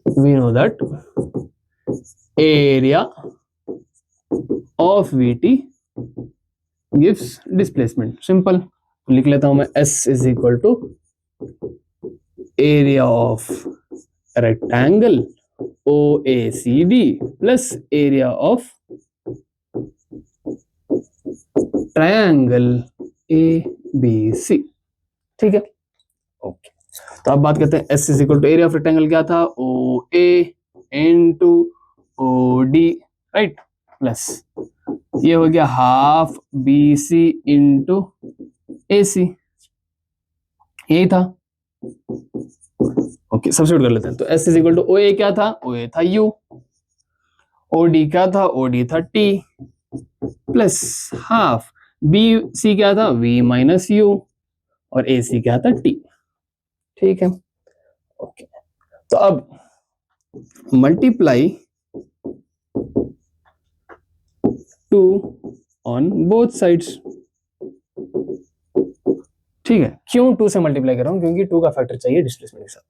we know that area of VT gives displacement, simple, लिख लेता हूं मैं S is equal to area of rectangle OACD plus area of triangle ABC, ठीक है। ओके, तो अब बात करते हैं S is equal to area of rectangle क्या था, OA into OD, right, plus ये हो गया हाफ BC इंटू AC, यही था। ओके, सब्स्टिट्यूट कर लेते हैं, तो S is equal to OA क्या था, OA था U, OD क्या था, OD था T प्लस हाफ BC क्या था, V माइनस U और AC क्या था, T, ठीक है। ओके, तो अब मल्टीप्लाई 2 ऑन बोथ साइड्स, ठीक है। क्यों 2 से मल्टीप्लाई कर रहा हूं, क्योंकि 2 का फैक्टर चाहिए डिस्प्लेसमेंट के साथ,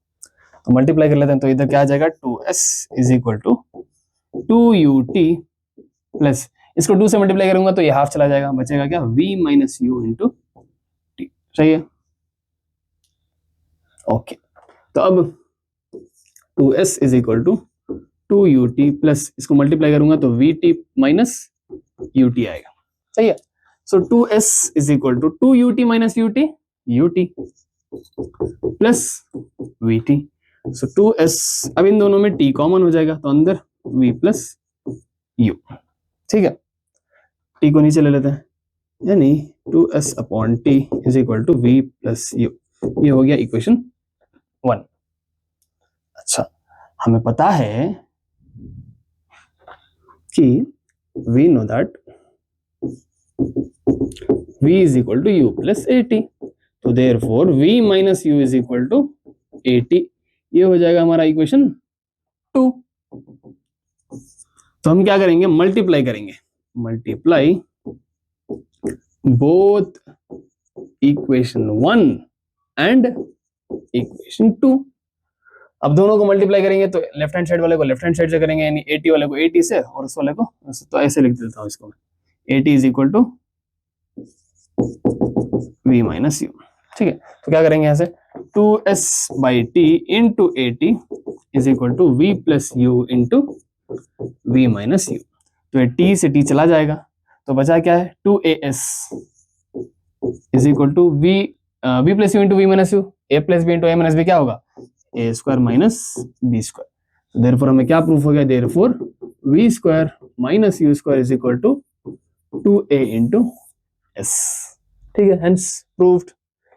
तो मल्टीप्लाई कर लेते हैं, तो इधर क्या आ जाएगा 2S is equal to 2UT plus इसको 2 से मल्टीप्लाई करूंगा तो ये हाफ चला जाएगा, बचेगा क्या V minus U into T, सही है। ओके, तो अब 2S is equal to 2UT plus इसको मल्टीप्लाई करूंगा तो VT माइनस UT आएगा, सही है। So 2S is equal to 2UT minus UT UT plus VT, so 2S, अब इन दोनों में T कॉमन हो जाएगा तो अंदर V प्लस U, ठीक है। टी को नीचे ले लेते हैं, यानी 2s upon T is equal to v plus U. ये हो गया इक्वेशन 1। अच्छा, हमें पता है कि we know that v is equal to u plus at, तो therefore v minus u is equal to at। ये हो जाएगा हमारा इक्वेशन 2। तो हम क्या करेंगे, मल्टीप्लाई करेंगे, multiply both equation 1 and equation 2। अब दोनों को मल्टीप्लाई करेंगे तो लेफ्ट हैंड साइड वाले को लेफ्ट हैंड साइड से करेंगे, यानी 80 वाले को 80 से और उस वाले को, तो ऐसे लिख देता हूं इसको, 80 is equal to v minus U. ठीक है, तो क्या करेंगे यहां से, 2s by T into 80 is equal to v plus U into v minus U. तो ये t से t चला जाएगा, तो बचा क्या है, 2as is equal to v plus U into v minus U. a plus b into a minus b क्या होगा, a square minus b square. Therefore हमें क्या प्रूफ हो गया, therefore v square minus u square is equal to 2a into s। ठीक है, hence proved.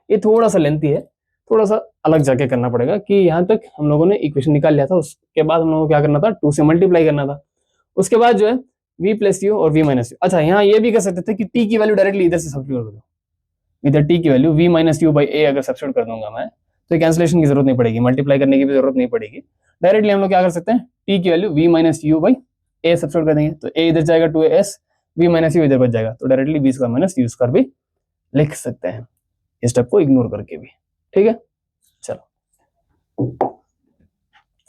ये थोड़ा सा लेंथी है, थोड़ा सा अलग जाके करना पड़ेगा कि यहाँ तक हम लोगों ने इक्वेशन निकाल लिया था, उसके बाद हम लोगों को क्या करना था, 2 से मल्टीप्लाई करना था, उसके बाद जो है v प्लस यू और v माइनस यू। अच्छा, यहाँ ये भी कर सकते थे कि t की वैल्यू डायरेक्टली इधर से सब्स्टिट्यूट कर दो, इधर t की value v minus you by a अगर सब्स्टिट्यूट कर दूंगा मैं, तो कैंसिलेशन की जरूरत नहीं पड़ेगी, मल्टीप्लाई करने की भी जरूरत नहीं पड़ेगी। डायरेक्टली हम लोग क्या कर सकते हैं, t की value v minus you by a substitute कर देंगे, तो a इधर जाएगा 2as, v माइनस यू इधर बच जाएगा, तो directly v square minus you square भी लिख सकते हैं, इस स्टेप को इग्नोर करके भी। ठीक है, चलो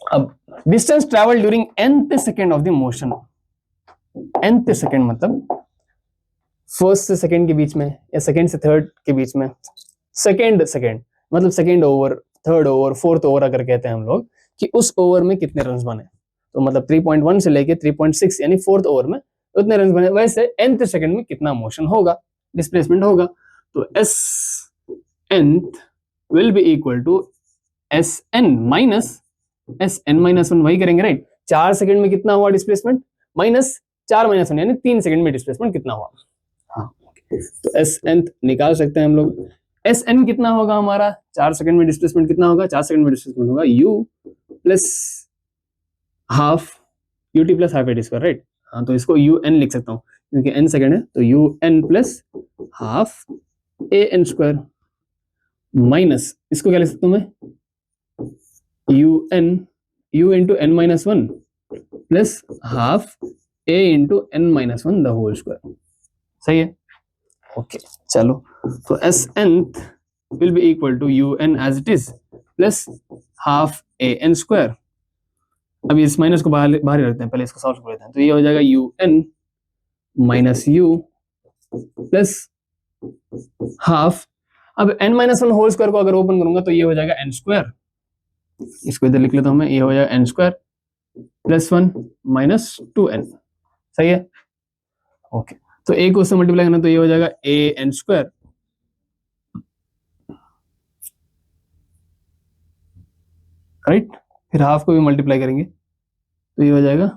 अब distance travel during nth second of the motion. nth second मतलब फर्स्ट से सेकेंड के बीच में या सेकेंड से थर्ड के बीच में, सेकेंड मतलब second over, third over, fourth over अगर कहते हैं हम लोग कि उस ओवर में कितने रन बने, तो मतलब 3.1 से लेके 3.6 यानी फोर्थ ओवर में उतने रन बने, वैसे nth सेकेंड में कितना मोशन होगा, डिस्प्लेसमेंट होगा, तो s nth will be equal to sn minus sn minus 1, वही करेंगे राइट। 4 सेकंड में कितना हुआ डिस्प्लेसमेंट, माइनस 4 माइनस 1 यानी 3 सेकंड में डिस्प्लेसमेंट कितना हुआ। हाँ, तो sn निकाल सकते हैं हम लोग। sn कितना होगा हमारा, 4 सेकंड में डिस्प्लेसमेंट कितना होगा, 4 सेकंड में डिस्प्लेसमेंट होगा u plus half ut plus half at square right. हाँ, तो इसको un लिख सकता हूँ क्योंकि n सेकंड है, तो un plus half an square minus, इसको क्या लिख सकता हूँ मैं, u into n minus 1 plus half a into n minus 1 the whole square. सही है, ओके चलो, तो s nth will be equal to un as it is plus half an square. अब इस माइनस को बाहर ही रखते हैं, पहले इसको सॉल्व कर लेते हैं, तो ये हो जाएगा un minus u plus half, अब n माइनस 1 होल स्क्वायर को अगर ओपन करूंगा तो ये हो जाएगा n स्क्वायर, इसको इधर लिख लेता हूं मैं, ये हो जाएगा n square plus 1 minus 2n। सही है, ओके, तो a को उससे मल्टीप्लाई करना तो ये हो जाएगा an स्क्वायर राइट, फिर हाफ को भी मल्टीप्लाई करेंगे तो ये हो जाएगा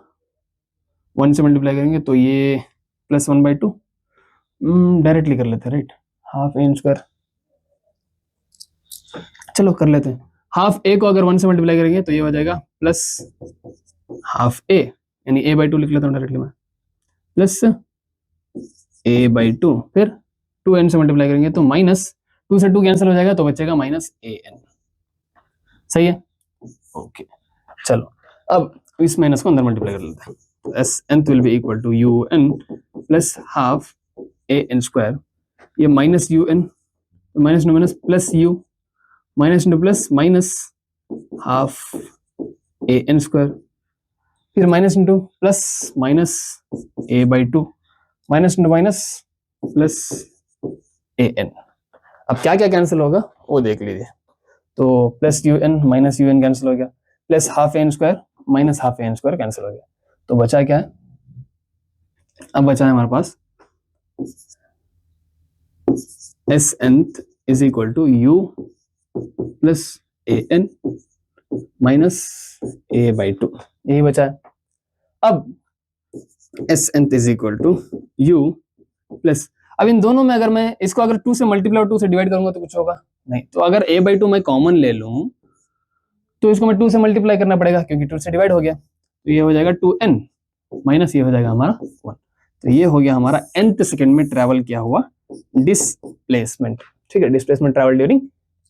1 से मल्टीप्लाई करेंगे तो ये प्लस 1/2, डायरेक्टली कर लेते हैं राइट, हाफ an स्क्वायर, चलो कर लेते हैं। हाफ a को अगर 1 से मल्टीप्लाई करेंगे तो ये हो जाएगा प्लस हाफ a, यानी a/2 लिख लेता हूँ डायरेक्टली मैं, प्लस a/2, फिर 2n से मल्टीप्लाई करेंगे तो माइनस 2 से 2 कैंसिल हो जाएगा तो बचेगा माइनस an। सही है, ओके चलो, अब इस माइनस को अंदर मल्टीप्लाई कर लेते हैं, तो s nth will be equal to un plus half an square, ये minus un, minus into minus plus u, minus into plus minus half an square, फिर minus into plus minus a/2, minus into minus plus an। अब क्या क्या cancel होगा वो देख लीजिए, तो plus un minus un cancel हो गया, plus half an square minus half an square cancel हो गया, तो बचा क्या है, अब बचा है हमारे पास s nth is equal to u plus an minus a/2, यही बचा है। अब s nth is equal to u plus अब इन दोनों में अगर मैं इसको अगर 2 से मल्टीप्लाई और 2 से डिवाइड करूंगा तो कुछ होगा नहीं। तो अगर a/2 मैं कॉमन ले लूं तो इसको मैं 2 से मल्टीप्लाई करना पड़ेगा क्योंकि 2 से डिवाइड हो गया, तो ये हो जाएगा 2n माइनस ये हो जाएगा हमारा 1। तो ये हो गया हमारा nth सेकंड में ट्रैवल किया हुआ डिस्प्लेसमेंट। ठीक है, displacement travel during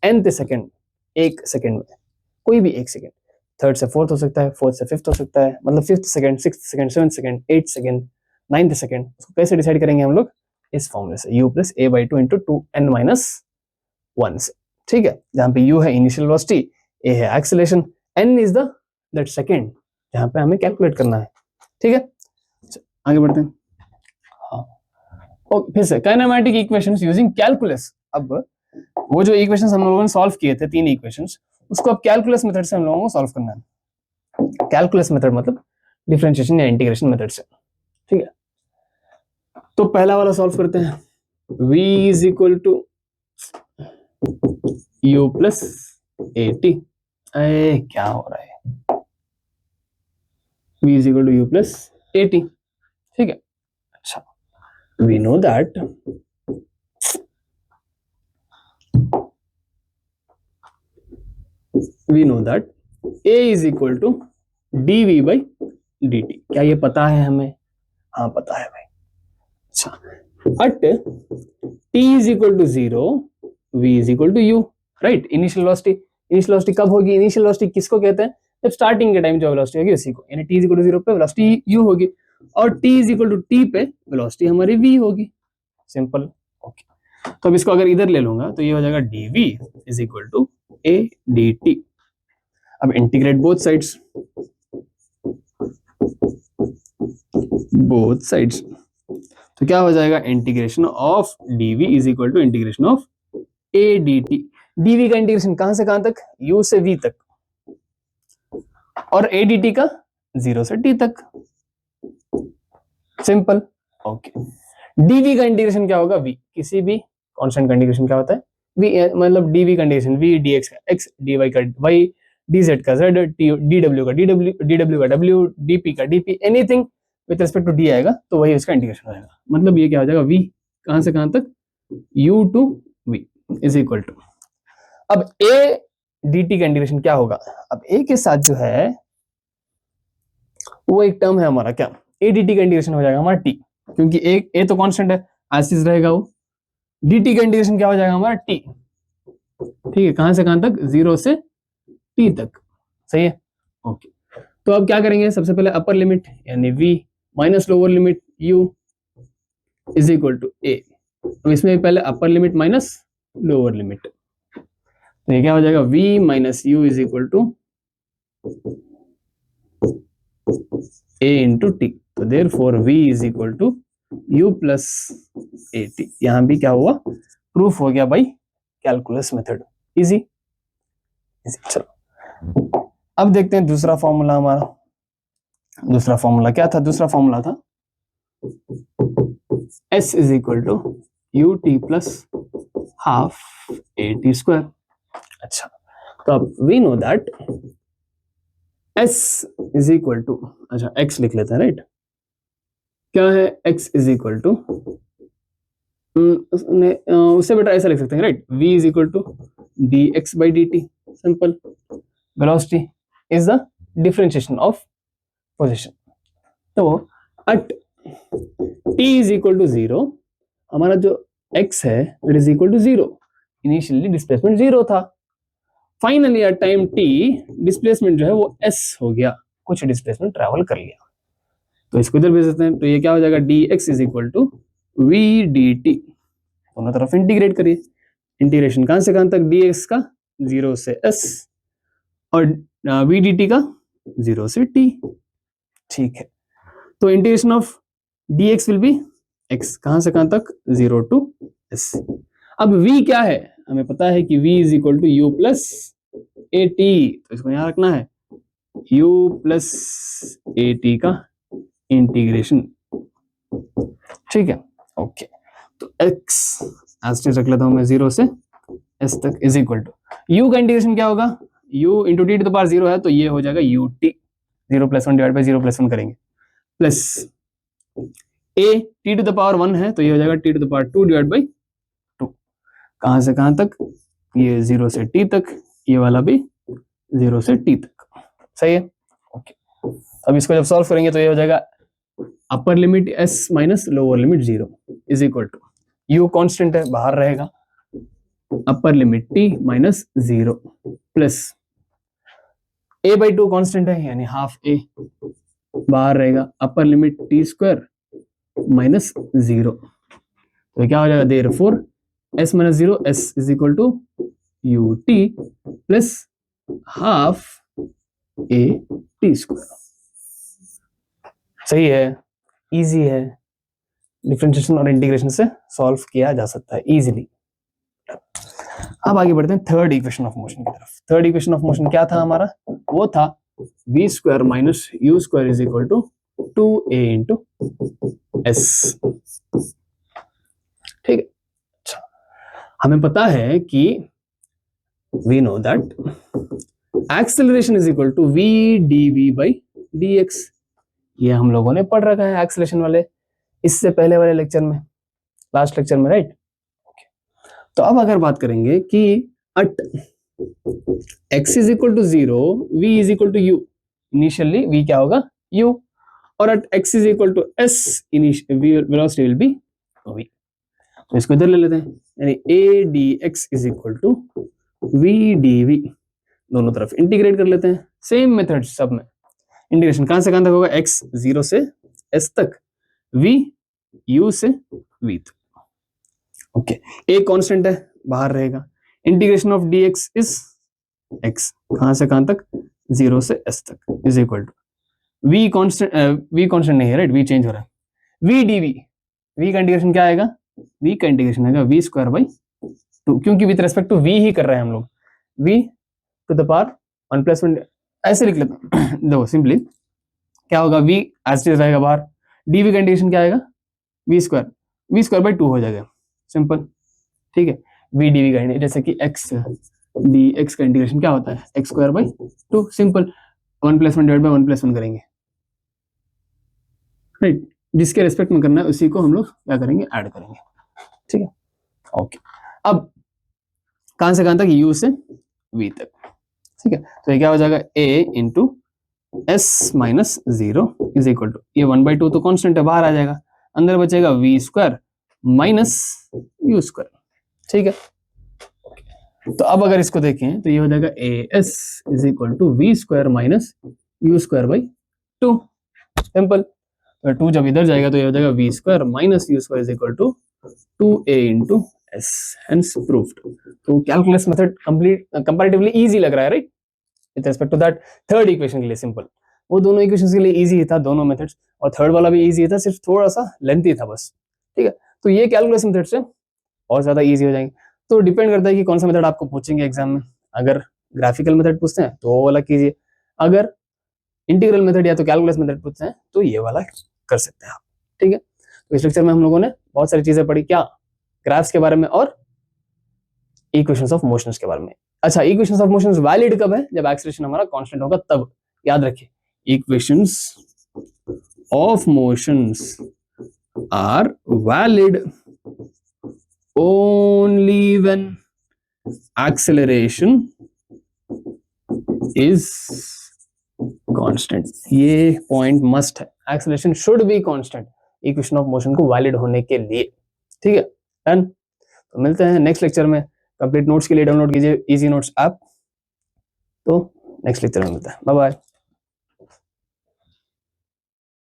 nth second, एक सेकंड में, कोई भी एक सेकंड, थर्ड से फोर्थ हो सकता है, फोर्थ से फिफ्थ हो सकता है, मतलब fifth second, sixth second, seventh second, eighth second, ninth second. उसको कैसे डिसाइड करेंगे हम लोग? इस फॉर्मूले से, u plus a/2 into 2n minus 1 से। ठीक है, जहां पे u है इनिशियल वेलोसिटी, a है acceleration, n is the that second जहां पे हमें कैलकुलेट करना है। ठीक है, आगे बढ़ते हैं। हाँ, और फिर से काइनेमैटिक इक्वेशंस यूजिंग कैलकुलस। अब वो जो इक्वेशंस हम लोगों ने सॉल्व किए थे, 3 इक्वेशंस, उसको अब कैलकुलस मेथड से हम लोगों को सॉल्व करना है। कैलकुलस मेथड मतलब डिफरेंशिएशन या इंटीग्रेशन मेथड से। ठीक है, तो पहला वाला सॉल्व करते हैं। v is equal to u plus at। क्या हो रहा है? v is equal to u plus at। ठीक है, अच्छा, we know that a is equal to dv by dt। क्या ये पता है हमें? हाँ पता है भाई। अच्छा, at t is equal to 0 v is equal to u, right. Initial velocity कब होगी? इनिशियल वेलोसिटी किसको कहते हैं? जब स्टार्टिंग के टाइम जो वेलोसिटी होगी उसी को, यानी t is equal to 0 पे वेलोसिटी u होगी और t is equal to t पे वेलोसिटी हमारी v होगी। सिंपल। ओके, तो अब इसको अगर इधर ले लूंगा तो ये हो जाएगा dv is equal to a dt। अब इंटीग्रेट बोथ साइड्स, तो क्या हो जाएगा? Integration of dv is equal to integration of a dt। dv का इंटीग्रेशन कहां से कहां तक? u से v तक, और a dt का 0 से t तक। सिंपल। ओके, dv का इंटीग्रेशन क्या होगा? v, किसी भी कांस्टेंट का इंटीग्रेशन क्या होता है? v, मतलब dv का इंटीग्रेशन v dx का x, dy का y, dz का z, dw का dw का w, dp का dp, anything with respect to d आएगा तो वही उसका इंटीग्रेशन रहेगा। मतलब ये क्या हो जाएगा? v कहां से कहां तक? u to v is equal to, अब a dt का इंटीग्रेशन क्या होगा? अब a के साथ जो है वो एक टर्म है हमारा, क्या? a dt का इंटीग्रेशन हो जाएगा हमारा t, क्योंकि a तो कांस्टेंट है, एज रहेगा वो। dt का इंटीग्रेशन क्या हो जाएगा हमारा? t। ठीक है, कहां से कहां तक? 0 से t तक। सही है, ओके। तो अब क्या करेंगे? सबसे पहले अपर लिमिट यानी v minus lower limit u is equal to a। तो इसमें पहले upper limit minus lower limit, तो ये क्या हो जाएगा? v minus u is equal to a into T. तो therefore v is equal to u plus at। यहां भी क्या हुआ? प्रूफ हो गया बाई कैलकुलस मेथड। इजी। चलो अब देखते हैं दूसरा फॉर्मूला हमारा। दूसरा फॉर्मूला क्या था? दूसरा फॉर्मूला था s is equal to U T plus half A T square. अच्छा, तो अब we know that s is equal to, अच्छा x लिख लेते हैं, राइट। क्या है? x इज इक्वल टू, उससे बेटर ऐसा लिख सकते हैं, right. v is equal to dx by dt। Simple. Velocity is the differentiation of position. तो at t is equal to 0 हमारा जो x है it is equal to 0। Initially displacement 0 था, finally at time t displacement जो है वो s हो गया, कुछ डिस्प्लेसमेंट ट्रैवल कर लिया। तो इसको इधर भेज देते हैं, तो ये क्या हो जाएगा? dx is equal to v dt। दोनों तरफ इंटीग्रेट करिए। इंटीग्रेशन कहां से कहां तक? dx का 0 से s और v dt का 0 से t। ठीक है, तो integration of dx will be x, कहां से कहां तक? 0 टू s। अब v क्या है? हमें पता है कि v is equal to u plus at। तो इसको यहां रखना है, u प्लस at का इंटीग्रेशन। ठीक है, ओके। तो x एज रख लेता हूं मैं 0 से s तक इज इक्वल टू u का इंटीग्रेशन क्या होगा? u into T to the power 0 है तो ये हो जाएगा ut। 0 plus 1 divide by 0 plus 1 करेंगे, plus a t to the power 1 है तो ये हो जाएगा t to the power 2 divide by 2। कहां से कहां तक? ये 0 से t तक, ये वाला भी 0 से t तक। सही है, ओके। अब इसको जब सॉल्व करेंगे तो ये हो जाएगा upper limit s minus lower limit 0 is equal to, u constant है बाहर रहेगा, upper limit t minus 0 plus a by 2 constant है यानी हाफ a बाहर रहेगा, upper limit t square minus 0। तो क्या हो जाएगा? Therefore s minus 0 s is equal to ut plus half a t square. सही है, इजी है, डिफरेंशिएशन और इंटीग्रेशन से सॉल्व किया जा सकता है इजीली। अब आगे बढ़ते हैं थर्ड इक्वेशन ऑफ मोशन की तरफ। थर्ड इक्वेशन ऑफ मोशन क्या था हमारा? वो था v square minus u square is equal to 2a into s। ठीक है, अच्छा हमें पता है कि we know that acceleration is equal to v dv by dx। ये हम लोगों ने पढ़ रखा है एक्सेलरेशन वाले इससे पहले वाले लेक्चर में, लास्ट लेक्चर में, राइट। तो अब अगर बात करेंगे कि at x is equal to 0 v is equal to u, initially v क्या होगा? u, और at x is equal to s velocity will be v। तो इसको इधर ले लेते हैं, यानी a dx is equal to v dv, दोनों तरफ इंटीग्रेट कर लेते हैं। सेम मेथड सब में इंटीग्रेशन कहां से कहां तक होगा? x 0 से s तक, v u से v तक। ओके, a कांस्टेंट है बाहर रहेगा, integration of dx is x, कहां से कहां तक? 0 से s तक is equal to v constant नहीं है, राइट, v चेंज हो रहा है, v dv, v का इंटीग्रेशन क्या आएगा? v का इंटीग्रेशन आएगा v स्क्वायर बाई 2, क्योंकि विद रेस्पेक्ट टू v ही कर रहे हैं हम लोग, v to the power 1 plus 1, ऐसे लिख लेते हैं। देखो सिंपली क्या होगा? v एज इट इज रहेगा बाहर, dv का इंटीग्रेशन क्या आएगा? v स्क्वायर बाई 2 हो जाएगा, सिंपल। ठीक है, v dv का इंटीग्रेशन, जैसे कि x dx का इंटीग्रेशन क्या होता है? x square by 2, simple. 1 plus 1 divide by 1 plus 1 करेंगे, राइट, जिसके रेस्पेक्ट में करना है उसी को हम लोग क्या करेंगे? ऐड करेंगे। ठीक है, ओके। अब कहां से कहां तक? u से v तक। ठीक है, तो ये क्या हो जाएगा? a into s minus 0 is equal to, ये 1/2 तो कांस्टेंट है बाहर आ जाएगा, अंदर बचेगा v square minus u square. ठीक है, तो अब अगर इसको देखें तो ये हो जाएगा as is equal to v square minus u square by 2, simple. तो 2 जब इधर जाएगा तो ये हो जाएगा v square minus u square is equal to 2a into s, hence proved. तो कैलकुलस मेथड कंपैरेटिवली इजी लग रहा है, right, with respect to that third equation के लिए सिंपल। वो दोनों इक्वेशंस के लिए इजी था, दोनों मेथड्स, और थर्ड वाला भी इजी था, सिर्फ थोड़ा सा लेंथी था बस। ठीक है, तो ये कैलकुलस मेथड से और ज्यादा इजी हो जाएंगे। तो डिपेंड करता है कि कौन सा मेथड आपको पूछेंगे एग्जाम में। अगर ग्राफिकल मेथड पूछते हैं तो वो वाला कीजिए, अगर इंटीग्रल मेथड या तो कैलकुलस मेथड पूछते हैं तो ये वाला कर सकते हैं आप। ठीक है, तो इस लेक्चर में हम लोगों ने बहुत सारी चीजें पढ़ी, क्या? ग्राफ्स के बारे में और इक्वेशंस ऑफ मोशंस के बारे में। अच्छा, इक्वेशंस ऑफ मोशंस वैलिड कब है? जब एक्सेलरेशन हमारा कांस्टेंट होगा तब, याद रखिए। Equations of motions are valid only when acceleration is constant। ये पॉइंट मस्ट है, acceleration should be constant equation of motion को वैलिड होने के लिए। ठीक है, डन। तो मिलते हैं नेक्स्ट लेक्चर में। कंप्लीट नोट्स के लिए डाउनलोड कीजिए इजी नोट्स ऐप। तो नेक्स्ट लेक्चर में मिलते हैं, बाय बाय।